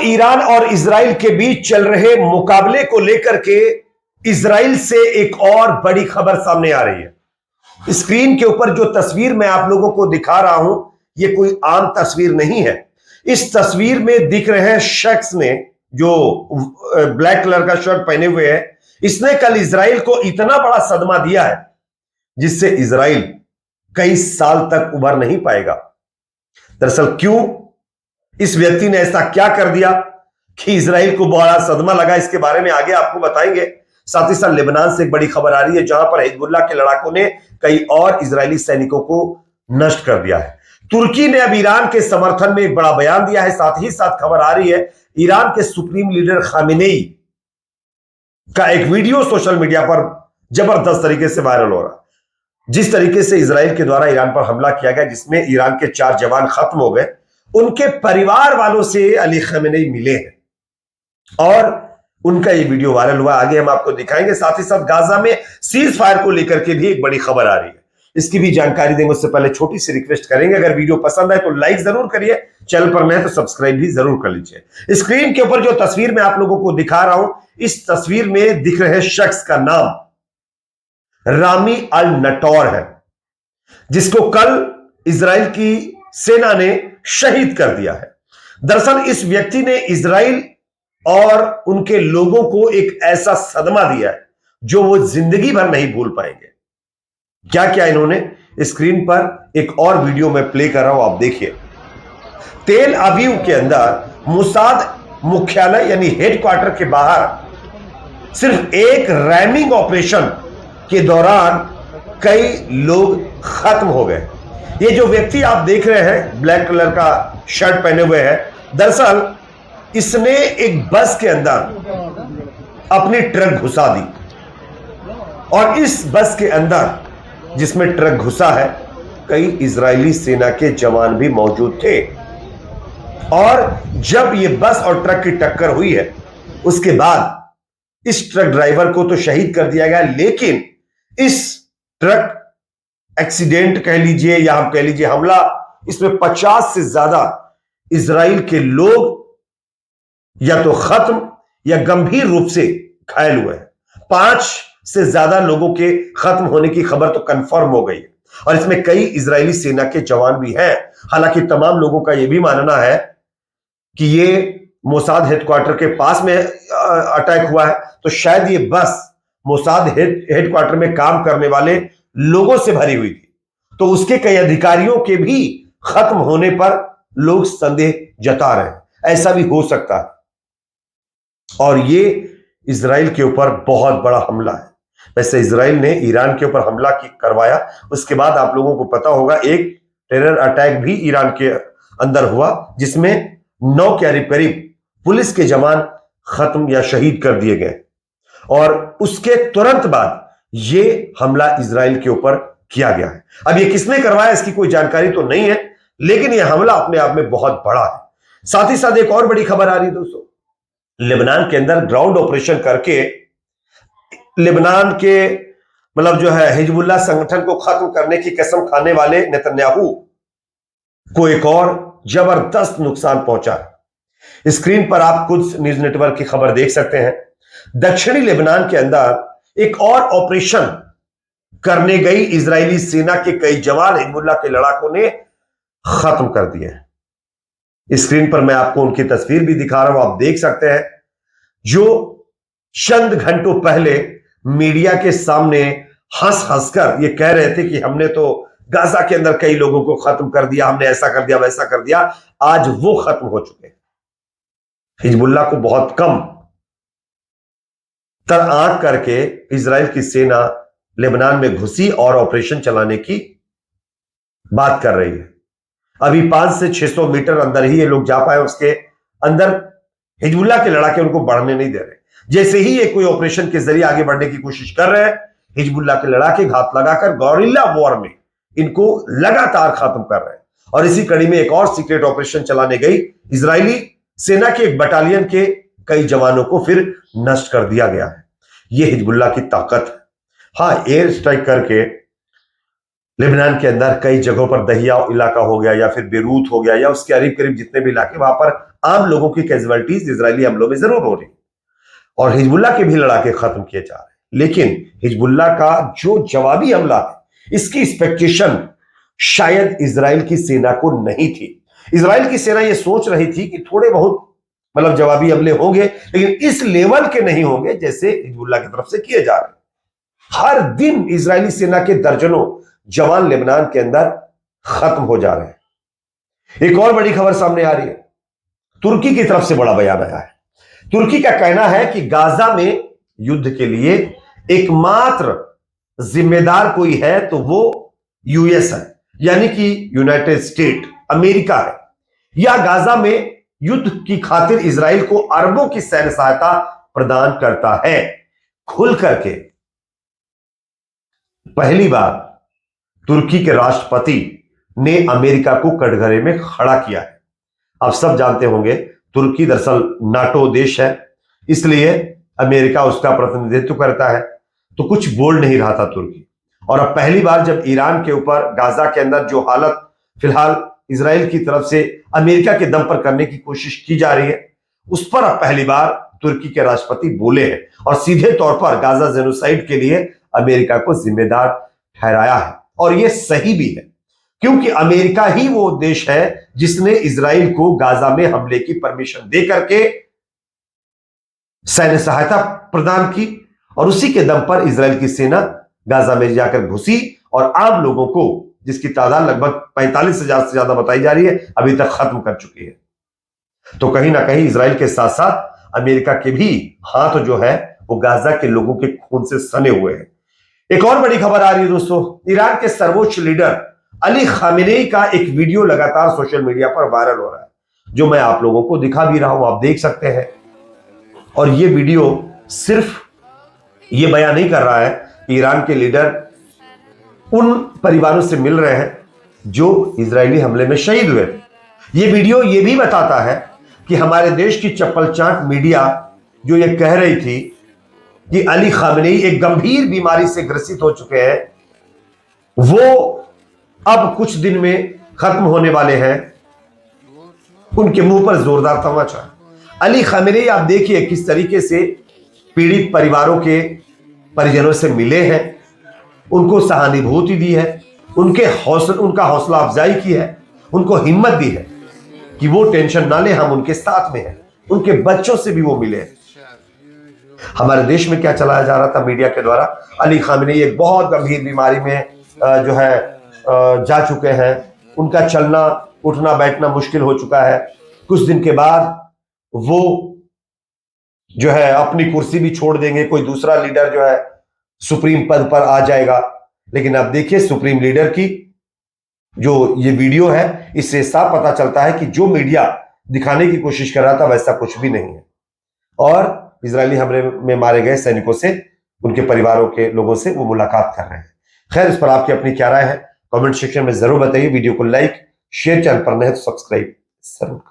Iran और Israel के बीच चल रहे मुकाबले को लेकर के इजराइल से एक और बड़ी खबर सामने आ रही है। स्क्रीन के ऊपर जो तस्वीर मैं आप लोगों को दिखा रहा हूं, यह कोई आम तस्वीर नहीं है। इस तस्वीर में दिख रहे शख्स ने जो ब्लैक कलर का शर्ट पहने हुए है, इसने कल इजराइल को इतना बड़ा सदमा दिया है जिससे इजराइल कई साल तक उभर नहीं पाएगा। दरअसल क्यों इस व्यक्ति ने ऐसा क्या कर दिया कि इजराइल को बड़ा सदमा लगा, इसके बारे में आगे आपको बताएंगे। साथ ही साथ लेबनान से एक बड़ी खबर आ रही है जहां पर हिजबुल्लाह के लड़ाकों ने कई और इजरायली सैनिकों को नष्ट कर दिया है। तुर्की ने अब ईरान के समर्थन में एक बड़ा बयान दिया है। साथ ही साथ खबर आ रही है ईरान के सुप्रीम लीडर खामेनेई का एक वीडियो सोशल मीडिया पर जबरदस्त तरीके से वायरल हो रहा है। जिस तरीके से इजराइल के द्वारा ईरान पर हमला किया गया, जिसमें ईरान के 4 जवान खत्म हो गए, उनके परिवार वालों से अली खामेनेई मिले हैं और उनका ये वीडियो वायरल हुआ। आगे हम आपको दिखाएंगे। साथ ही साथ गाजा में सीज फायर को लेकर के भी एक बड़ी खबर आ रही है, इसकी भी जानकारी देंगे। उससे पहले छोटी सी रिक्वेस्ट करेंगे, अगर वीडियो पसंद आए तो लाइक जरूर करिए, चैनल पर नए तो सब्सक्राइब भी जरूर कर लीजिए। स्क्रीन के ऊपर जो तस्वीर मैं आप लोगों को दिखा रहा हूं, इस तस्वीर में दिख रहे शख्स का नाम रामी अल नटौर है, जिसको कल इजराइल की सेना ने शहीद कर दिया है। दरअसल इस व्यक्ति ने इजराइल और उनके लोगों को एक ऐसा सदमा दिया है जो वो जिंदगी भर नहीं भूल पाएंगे। क्या क्या इन्होंने, स्क्रीन पर एक और वीडियो में प्ले कर रहा हूं, आप देखिए। तेल अवीव के अंदर मोसाद मुख्यालय यानी हेडक्वार्टर के बाहर सिर्फ एक रैमिंग ऑपरेशन के दौरान कई लोग खत्म हो गए। ये जो व्यक्ति आप देख रहे हैं ब्लैक कलर का शर्ट पहने हुए है, दरअसल इसने एक बस के अंदर अपनी ट्रक घुसा दी और इस बस के अंदर जिसमें ट्रक घुसा है, कई इजरायली सेना के जवान भी मौजूद थे। और जब यह बस और ट्रक की टक्कर हुई है, उसके बाद इस ट्रक ड्राइवर को तो शहीद कर दिया गया, लेकिन इस ट्रक एक्सीडेंट कह लीजिए या हम कह लीजिए हमला, इसमें 50 से ज्यादा इजराइल के लोग या तो खत्म या गंभीर रूप से घायल हुए हैं। 5 से ज्यादा लोगों के खत्म होने की खबर तो कंफर्म हो गई है और इसमें कई इजरायली सेना के जवान भी हैं। हालांकि तमाम लोगों का यह भी मानना है कि ये मोसाद हेडक्वार्टर के पास में अटैक हुआ है, तो शायद ये बस मोसाद हेडक्वार्टर में काम करने वाले लोगों से भरी हुई थी, तो उसके कई अधिकारियों के भी खत्म होने पर लोग संदेह जता रहे हैं। ऐसा भी हो सकता है और ये इजराइल के ऊपर बहुत बड़ा हमला है। वैसे इजराइल ने ईरान के ऊपर हमला करवाया, उसके बाद आप लोगों को पता होगा एक टेरर अटैक भी ईरान के अंदर हुआ, जिसमें 9 के करीब पुलिस के जवान खत्म या शहीद कर दिए गए और उसके तुरंत बाद ये हमला इजराइल के ऊपर किया गया है। अब ये किसने करवाया इसकी कोई जानकारी तो नहीं है, लेकिन यह हमला अपने आप में बहुत बड़ा है। साथ ही साथ एक और बड़ी खबर आ रही है दोस्तों, लेबनान के अंदर ग्राउंड ऑपरेशन करके लेबनान के मतलब जो है हिजबुल्लाह संगठन को खत्म करने की कसम खाने वाले नेतन्याहू को एक और जबरदस्त नुकसान पहुंचा है। स्क्रीन पर आप कुछ न्यूज नेटवर्क की खबर देख सकते हैं। दक्षिणी लेबनान के अंदर एक और ऑपरेशन करने गई इजरायली सेना के कई जवान हिजबुल्लाह के लड़ाकों ने खत्म कर दिए हैं। स्क्रीन पर मैं आपको उनकी तस्वीर भी दिखा रहा हूं, आप देख सकते हैं, जो चंद घंटों पहले मीडिया के सामने हंस हंसकर ये कह रहे थे कि हमने तो गाजा के अंदर कई लोगों को खत्म कर दिया, हमने ऐसा कर दिया वैसा कर दिया, आज वो खत्म हो चुके हैं। हिजबुल्लाह को बहुत कम तर आंक करके इजराइल की सेना लेबनान में घुसी और ऑपरेशन चलाने की बात कर रही है। अभी 500 से 600 मीटर अंदर ही ये लोग जा पाए, उसके अंदर हिजबुल्लाह के लड़ाके उनको बढ़ने नहीं दे रहे। जैसे ही ये कोई ऑपरेशन के जरिए आगे बढ़ने की कोशिश कर रहे हैं, हिजबुल्लाह के लड़ाके घात लगाकर गौरिल्ला वॉर में इनको लगातार खत्म कर रहे हैं। और इसी कड़ी में एक और सीक्रेट ऑपरेशन चलाने गई इजरायली सेना के एक बटालियन के कई जवानों को फिर नष्ट कर दिया गया है। यह हिजबुल्लाह की ताकत है। हाँ, एयर स्ट्राइक करके लेबनान के अंदर कई जगहों पर दहिया इलाका हो गया या फिर बेरूत हो गया या उसके करीब करीब जितने भी इलाके, वहां पर आम लोगों की कैजुअलिटीज इजरायली हमलों में जरूर हो रही और हिजबुल्ला के भी लड़ाके खत्म किए जा रहे हैं। लेकिन हिजबुल्ला का जो जवाबी हमला है, इसकी एक्सपेक्टेशन शायद इजराइल की सेना को नहीं थी। इजराइल की सेना यह सोच रही थी कि थोड़े बहुत मतलब जवाबी हमले होंगे, लेकिन इस लेवल के नहीं होंगे जैसे हिजबुल्ला की तरफ से किए जा रहे हैं। हर दिन इजरायली सेना के दर्जनों जवान लेबनान के अंदर खत्म हो जा रहे हैं। एक और बड़ी खबर सामने आ रही है, तुर्की की तरफ से बड़ा बयान आया है। तुर्की का कहना है कि गाजा में युद्ध के लिए एकमात्र जिम्मेदार कोई है तो वो यूएस है, यानी कि यूनाइटेड स्टेट अमेरिका है। या गाजा में युद्ध की खातिर इजराइल को अरबों की सैन्य सहायता प्रदान करता है। खुल करके पहली बार तुर्की के राष्ट्रपति ने अमेरिका को कटघरे में खड़ा किया है। आप सब जानते होंगे तुर्की दरअसल नाटो देश है, इसलिए अमेरिका उसका प्रतिनिधित्व करता है, तो कुछ बोल नहीं रहा था तुर्की। और अब पहली बार जब ईरान के ऊपर गाजा के अंदर जो हालत फिलहाल इजराइल की तरफ से अमेरिका के दम पर करने की कोशिश की जा रही है, उस पर अब पहली बार तुर्की के राष्ट्रपति बोले हैं और सीधे तौर पर गाजा जेनोसाइड के लिए अमेरिका को जिम्मेदार ठहराया है। और यह सही भी है, क्योंकि अमेरिका ही वो देश है जिसने इजराइल को गाजा में हमले की परमिशन दे करके सैन्य सहायता प्रदान की और उसी के दम पर इजराइल की सेना गाजा में जाकर घुसी और आम लोगों को, जिसकी तादाद लगभग 45,000 से ज्यादा बताई जा रही है, अभी तक खत्म कर चुकी है। तो कहीं ना कहीं इजराइल के साथ साथ अमेरिका के भी हाथ जो है वो गाजा के लोगों के खून से सने हुए हैं। एक और बड़ी खबर आ रही है दोस्तों, ईरान के सर्वोच्च लीडर अली खामेनेई का एक वीडियो लगातार सोशल मीडिया पर वायरल हो रहा है, जो मैं आप लोगों को दिखा भी रहा हूं, आप देख सकते हैं। और ये वीडियो सिर्फ ये बयान नहीं कर रहा है कि ईरान के लीडर उन परिवारों से मिल रहे हैं जो इजरायली हमले में शहीद हुए। ये वीडियो ये भी बताता है कि हमारे देश की चप्पल चाट मीडिया जो ये कह रही थी कि अली खामेनेई एक गंभीर बीमारी से ग्रसित हो चुके हैं, वो अब कुछ दिन में खत्म होने वाले हैं, उनके मुंह पर जोरदार तमाचा। अली खामेनेई आप देखिए किस तरीके से पीड़ित परिवारों के परिजनों से मिले हैं, उनको सहानुभूति दी है, उनका हौसला अफजाई की है, उनको हिम्मत दी है कि वो टेंशन ना ले, हम उनके साथ में हैं। उनके बच्चों से भी वो मिले। हमारे देश में क्या चलाया जा रहा था मीडिया के द्वारा, अली खामेनेई एक बहुत गंभीर बीमारी में जो है जा चुके हैं, उनका चलना उठना बैठना मुश्किल हो चुका है, कुछ दिन के बाद वो जो है अपनी कुर्सी भी छोड़ देंगे, कोई दूसरा लीडर जो है सुप्रीम पद पर आ जाएगा। लेकिन अब देखिए सुप्रीम लीडर की जो ये वीडियो है, इससे साफ पता चलता है कि जो मीडिया दिखाने की कोशिश कर रहा था वैसा कुछ भी नहीं है। और इजरायली हमले में मारे गए सैनिकों से, उनके परिवारों के लोगों से वो मुलाकात कर रहे हैं। खैर, इस पर आपकी अपनी क्या राय है कमेंट सेक्शन में जरूर बताइए। वीडियो को लाइक शेयर, चैनल पर नए तो सब्सक्राइब जरूर।